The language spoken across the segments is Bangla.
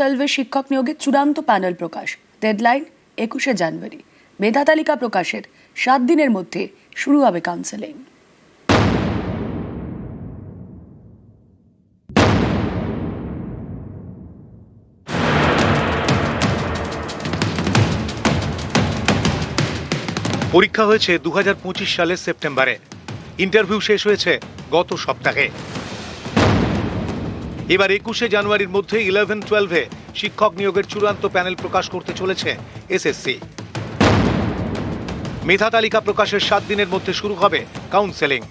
11-12 শিক্ষক নিয়োগের চূড়ান্ত প্যানেল প্রকাশ। ডেডলাইন 21শে জানুয়ারি। মেধা তালিকা প্রকাশের 7 দিনের মধ্যে শুরু হবে কাউন্সেলিং। পরীক্ষা হয়েছে 2025 সালের সেপ্টেম্বরে। ইন্টারভিউ শেষ হয়েছে গত সপ্তাহে। এবার 21শে জানুয়ারির মধ্যে 11-12 শিক্ষক নিয়োগের চূড়ান্ত প্যানেল প্রকাশ করতে চলেছে এসএসসি। মেধা তালিকা প্রকাশের 7 দিনের মধ্যে শুরু হবে কাউন্সেলিং।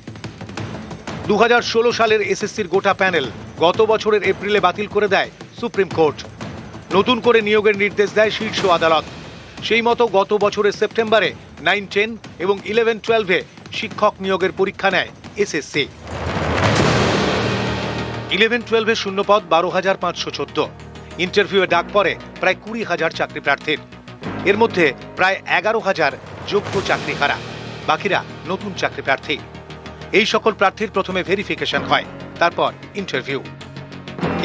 2016 সালের এসএসসির গোটা প্যানেল গত বছরের এপ্রিলে বাতিল করে দেয় সুপ্রিম কোর্ট। নতুন করে নিয়োগের নির্দেশ দেয় শীর্ষ আদালত। সেই মতো গত বছরের সেপ্টেম্বরে 9-10 এবং 11-12 শিক্ষক নিয়োগের পরীক্ষা নেয় এসএসসি। 11-12 শূন্যপদ 12,514। ইন্টারভিউয়ে ডাক পড়ে প্রায় 20,000 চাকরি প্রার্থীর। এর মধ্যে প্রায় 11,000 যোগ্য চাকরিহারা, বাকিরা নতুন চাকরি প্রার্থী। এই সকল প্রার্থীর প্রথমে ভেরিফিকেশন হয়, তারপর ইন্টারভিউ।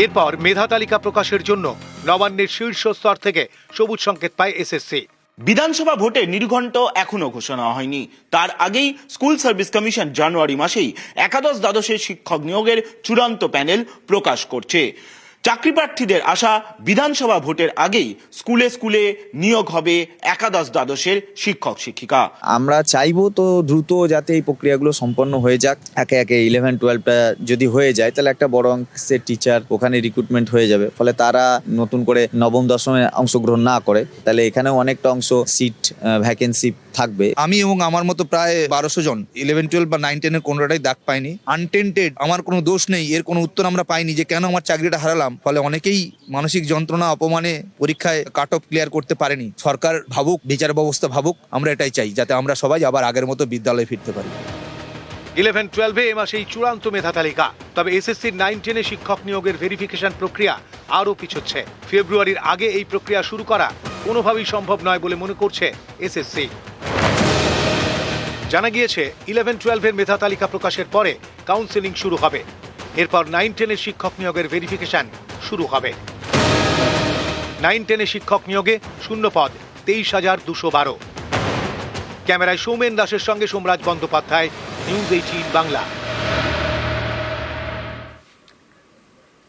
এরপর মেধা তালিকা প্রকাশের জন্য নবান্নের শীর্ষ স্তর থেকে সবুজ সংকেত পায় এসএসসি। বিধানসভা ভোটের নির্ঘণ্ট এখনো ঘোষণা হয়নি। তার আগেই স্কুল সার্ভিস কমিশন জানুয়ারি মাসেই একাদশ-দ্বাদশের শিক্ষক নিয়োগের চূড়ান্ত প্যানেল প্রকাশ করছে। চাকরি প্রার্থীদের আশা, বিধানসভা ভোটের আগেই স্কুলে স্কুলে নিয়োগ হবে একাদশ-দ্বাদশের শিক্ষক শিক্ষিকা। আমরা চাইবো তো দ্রুত যাতে এই প্রক্রিয়াগুলো সম্পন্ন হয়ে যাক। একে একে 11-12টা যদি হয়ে যায় তাহলে একটা বড় অংশের টিচার ওখানে রিক্রুটমেন্ট হয়ে যাবে। ফলে তারা নতুন করে নবম দশমে অংশগ্রহণ না করে তাহলে এখানেও অনেকটা অংশ সিট ভ্যাকেন্সি থাকবে। আমি এবং আমার মতো প্রায় 1200 জন 11-12 বা 9-10 এর কোনোটাই দাগ পাইনি। আনটেন্টেড, আমার কোনো দোষ নেই, এর কোনো উত্তর আমরা পাইনি যে কেন আমার চাকরিটা হারালাম। ফলে অনেকেই মানসিক যন্ত্রণা, অপমানে পরীক্ষায় কাট অফ ক্লিয়ার করতে পারেনি। সরকার ভাবুক, বিচার ব্যবস্থা ভাবুক, আমরা এটাই চাই যাতে আমরা সবাই আবার আগের মতো বিদ্যালয়ে ফিরতে পারি। 11-12 এ মাসেই চূড়ান্ত মেধা তালিকা। তবে এসএসসির 9-10 শিক্ষক নিয়োগের ভেরিফিকেশন প্রক্রিয়া আরও পিছোচ্ছে। ফেব্রুয়ারির আগে এই প্রক্রিয়া শুরু করা কোনোভাবেই সম্ভব নয় বলে মনে করছে এসএসসি। জানা গিয়েছে 11-12 মেধা তালিকা প্রকাশের পরে কাউন্সেলিং শুরু হবে। এরপর 9-10 শিক্ষক নিয়োগের ভেরিফিকেশন শুরু হবে। 9-10 শিক্ষক নিয়োগে শূন্যপদ 23,212। ক্যামেরায় সৌমেন দাসের সঙ্গে সোমরাজ বন্দ্যোপাধ্যায়, নিউজ 18 বাংলা।